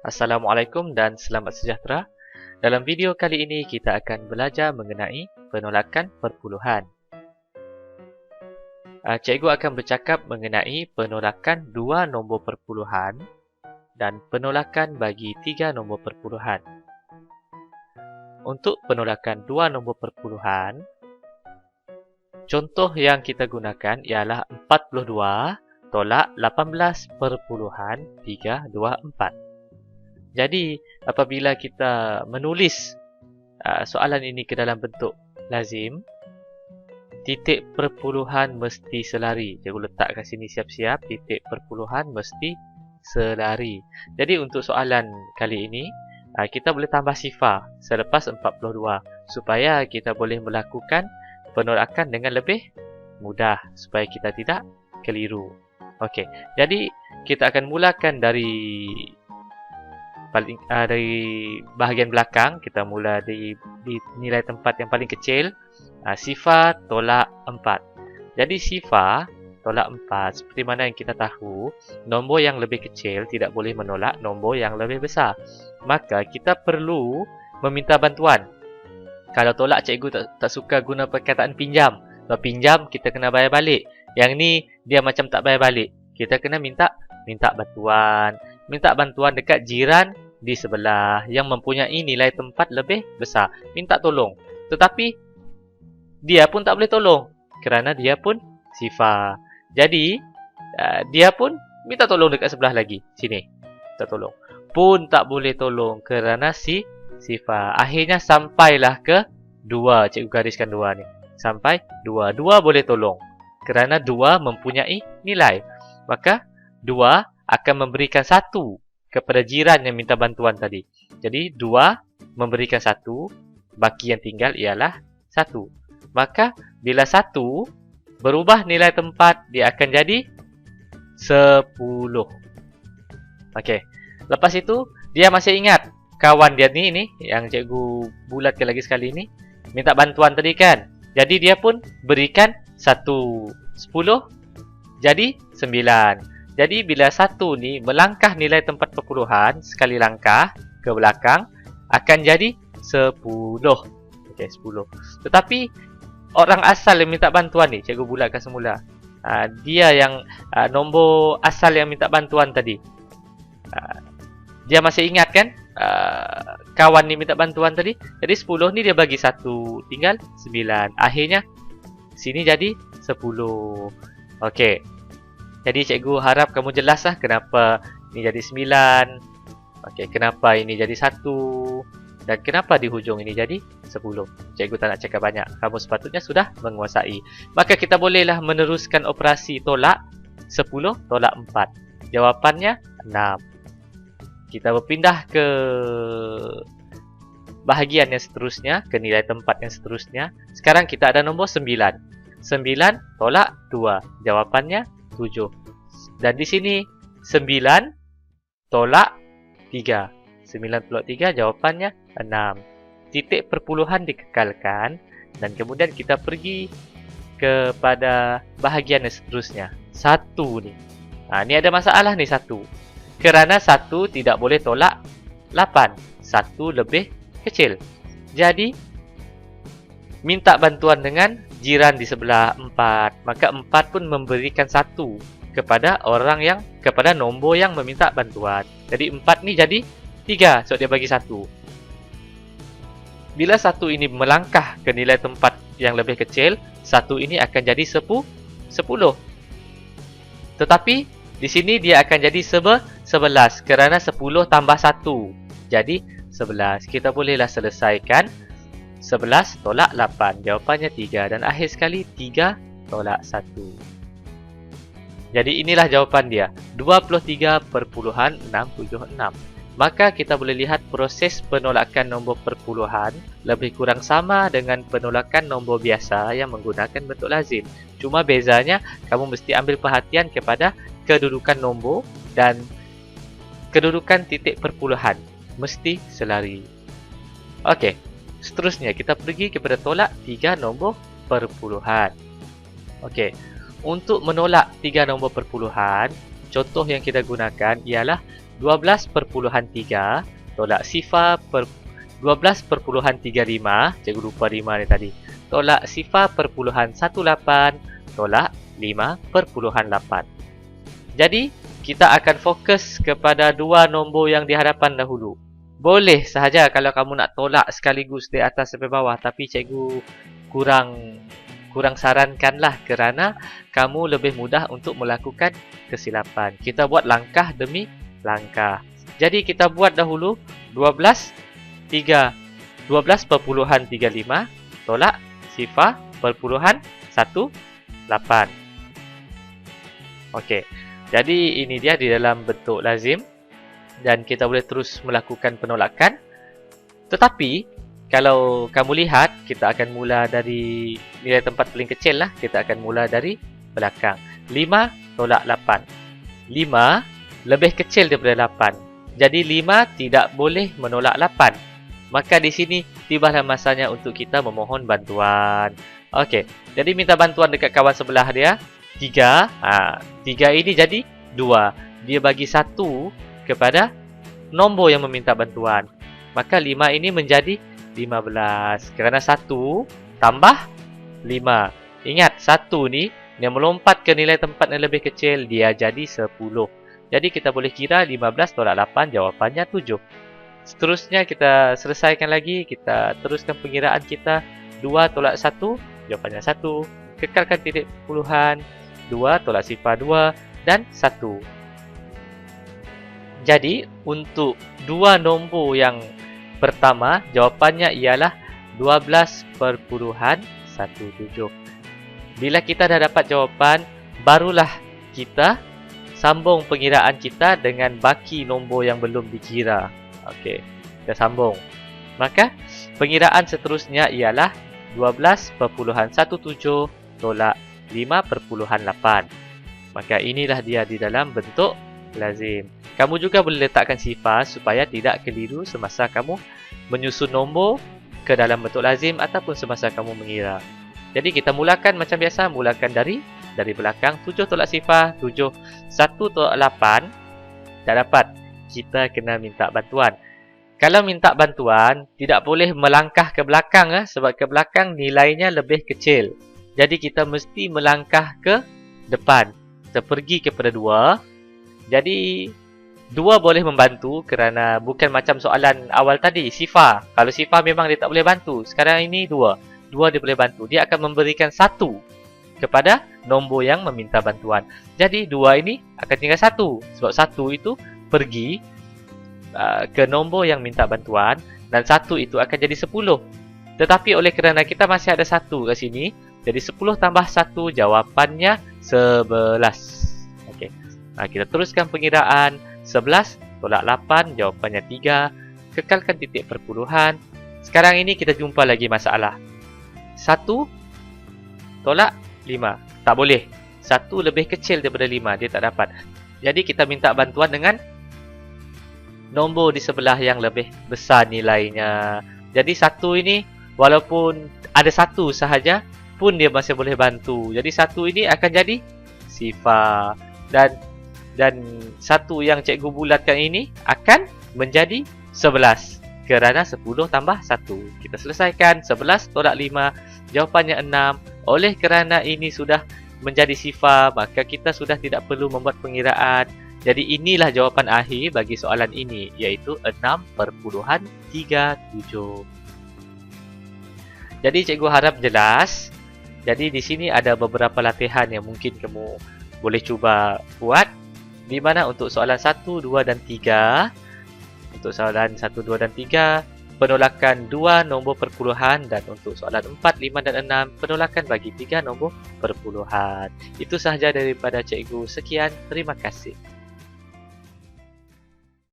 Assalamualaikum dan selamat sejahtera. Dalam video kali ini kita akan belajar mengenai penolakan perpuluhan. Cikgu akan bercakap mengenai penolakan dua nombor perpuluhan dan penolakan bagi tiga nombor perpuluhan. Untuk penolakan dua nombor perpuluhan, contoh yang kita gunakan ialah 42 tolak 18,324. Jadi, apabila kita menulis soalan ini ke dalam bentuk lazim, titik perpuluhan mesti selari. Cikgu letak kat sini siap-siap, titik perpuluhan mesti selari. Jadi, untuk soalan kali ini, kita boleh tambah sifar selepas 42 supaya kita boleh melakukan penolakan dengan lebih mudah supaya kita tidak keliru. Okey, jadi kita akan mulakan dari bahagian belakang. Kita mula di nilai tempat yang paling kecil, sifar tolak 4. Jadi sifar tolak 4, seperti mana yang kita tahu, nombor yang lebih kecil tidak boleh menolak nombor yang lebih besar. Maka kita perlu meminta bantuan. Kalau tolak, cikgu tak suka guna perkataan pinjam. Kalau pinjam, kita kena bayar balik. Yang ni dia macam tak bayar balik. Kita kena minta bantuan. Minta bantuan dekat jiran di sebelah yang mempunyai nilai tempat lebih besar. Minta tolong. Tetapi dia pun tak boleh tolong kerana dia pun sifar. Jadi dia pun minta tolong dekat sebelah lagi. Sini. Minta tolong. Pun tak boleh tolong kerana sifar. Akhirnya sampailah ke 2. Cikgu gariskan 2 ni. Sampai 2. 2 boleh tolong kerana 2 mempunyai nilai. Maka 2 akan memberikan 1 kepada jiran yang minta bantuan tadi. Jadi 2 memberikan 1, baki yang tinggal ialah 1. Maka bila 1 berubah nilai tempat, dia akan jadi 10. Okey. Lepas itu dia masih ingat kawan dia ni yang cikgu bulatkan lagi sekali ni minta bantuan tadi kan. Jadi dia pun berikan 1. 10 jadi 9. Jadi bila 1 ni melangkah nilai tempat perpuluhan sekali langkah ke belakang, akan jadi 10. Okey, 10. Tetapi orang asal yang minta bantuan ni, cikgu bulatkan semula. Dia yang nombor asal yang minta bantuan tadi. Dia masih ingat kan kawan ni minta bantuan tadi. Jadi 10 ni dia bagi 1, tinggal 9. Akhirnya sini jadi 10. Okey. Jadi cikgu harap kamu jelaslah kenapa ini jadi 9. Okey, kenapa ini jadi 1 dan kenapa di hujung ini jadi 10. Cikgu tak nak cakap banyak. Kamu sepatutnya sudah menguasai. Maka kita bolehlah meneruskan operasi tolak 10 tolak 4. Jawapannya 6. Kita berpindah ke bahagian yang seterusnya, ke nilai tempat yang seterusnya. Sekarang kita ada nombor 9. 9 tolak 2. Jawapannya 7. Dan di sini 9 tolak 3. 9 tolak 3 jawapannya 6. Titik perpuluhan dikekalkan dan kemudian kita pergi kepada bahagian yang seterusnya. 1 ni. Ni ada masalah ni 1. Kerana 1 tidak boleh tolak 8. 1 lebih kecil. Jadi minta bantuan dengan jiran di sebelah 4. Maka 4 pun memberikan 1 kepada kepada nombor yang meminta bantuan. Jadi 4 ni jadi 3. So dia bagi 1. Bila 1 ini melangkah ke nilai tempat yang lebih kecil, 1 ini akan jadi 10. Tetapi di sini dia akan jadi 11 kerana 10 tambah 1. Jadi 11. Kita bolehlah selesaikan 11 tolak 8. Jawapannya 3. Dan akhir sekali 3 tolak 1. Jadi inilah jawapan dia. 23,676. Maka kita boleh lihat proses penolakan nombor perpuluhan lebih kurang sama dengan penolakan nombor biasa yang menggunakan bentuk lazim. Cuma bezanya kamu mesti ambil perhatian kepada kedudukan nombor dan kedudukan titik perpuluhan. Mesti selari. Okey. Seterusnya kita pergi kepada tolak 3 nombor perpuluhan. Okey. Untuk menolak 3 nombor perpuluhan, contoh yang kita gunakan ialah 12/3 tolak sifar per 12/35, cikgu lupa 5 ni tadi, tolak sifar perpuluhan 18 tolak 5/8. Jadi, kita akan fokus kepada dua nombor yang di hadapan dahulu. Boleh sahaja kalau kamu nak tolak sekaligus dari atas sampai bawah, tapi cikgu kurang sarankanlah kerana kamu lebih mudah untuk melakukan kesilapan. Kita buat langkah demi langkah. Jadi kita buat dahulu 12/35 tolak sifar perpuluhan 18. Okey. Jadi ini dia di dalam bentuk lazim dan kita boleh terus melakukan penolakan. Tetapi kalau kamu lihat, kita akan mula dari nilai tempat paling kecil lah. Kita akan mula dari belakang. 5 tolak 8. 5 lebih kecil daripada 8. Jadi 5 tidak boleh menolak 8. Maka di sini tibalah masanya untuk kita memohon bantuan. Okey, jadi minta bantuan dekat kawan sebelah dia. 3. 3 ini jadi 2. Dia bagi 1 kepada nombor yang meminta bantuan. Maka 5 ini menjadi 15. Kerana 1 tambah 5. Ingat, 1 ni dia melompat ke nilai tempat yang lebih kecil. Dia jadi 10. Jadi kita boleh kira 15 tolak 8, jawapannya 7. Seterusnya kita selesaikan lagi. Kita teruskan pengiraan kita. 2 tolak 1, jawapannya 1. Kekalkan titik puluhan. 2 tolak sifar 2 dan 1. Jadi untuk dua nombor yang pertama, jawapannya ialah 12/17. Bila kita dah dapat jawapan, barulah kita sambung pengiraan kita dengan baki nombor yang belum dikira. Okey, kita sambung. Maka pengiraan seterusnya ialah 12/17 tolak 5/8. Maka inilah dia di dalam bentuk lazim. Kamu juga boleh letakkan sifar supaya tidak keliru semasa kamu menyusun nombor ke dalam bentuk lazim ataupun semasa kamu mengira. Jadi kita mulakan macam biasa, mulakan dari belakang. 7 tolak sifar 7. 1 tolak 8 tak dapat. Kita kena minta bantuan. Kalau minta bantuan, tidak boleh melangkah ke belakang sebab ke belakang nilainya lebih kecil. Jadi kita mesti melangkah ke depan. Kita pergi kepada 2. Jadi 2 boleh membantu kerana bukan macam soalan awal tadi, sifar. Kalau sifar memang dia tak boleh bantu. Sekarang ini 2. 2 dia boleh bantu. Dia akan memberikan 1 kepada nombor yang meminta bantuan. Jadi 2 ini akan tinggal 1. Sebab 1 itu pergi ke nombor yang minta bantuan dan 1 itu akan jadi 10. Tetapi oleh kerana kita masih ada 1 kat sini, jadi 10 tambah 1 jawapannya 11. Okey. Kita teruskan pengiraan. 11 tolak 8 jawapannya 3. Kekalkan titik perpuluhan. Sekarang ini kita jumpa lagi masalah. 1 tolak 5. Tak boleh. 1 lebih kecil daripada 5. Dia tak dapat. Jadi kita minta bantuan dengan nombor di sebelah yang lebih besar nilainya. Jadi 1 ini walaupun ada 1 sahaja pun dia masih boleh bantu. Jadi 1 ini akan jadi sifar. Dan 1 yang cikgu bulatkan ini akan menjadi 11. Kerana 10 tambah 1. Kita selesaikan. 11 tolak 5. Jawapannya 6. Oleh kerana ini sudah menjadi sifar, maka kita sudah tidak perlu membuat pengiraan. Jadi inilah jawapan akhir bagi soalan ini, iaitu 6/37. Jadi cikgu harap jelas. Jadi di sini ada beberapa latihan yang mungkin kamu boleh cuba buat. Di mana untuk soalan 1, 2 dan 3, untuk soalan 1, 2 dan 3, penolakan 2 nombor perpuluhan, dan untuk soalan 4, 5 dan 6, penolakan bagi 3 nombor perpuluhan. Itu sahaja daripada cikgu. Sekian, terima kasih.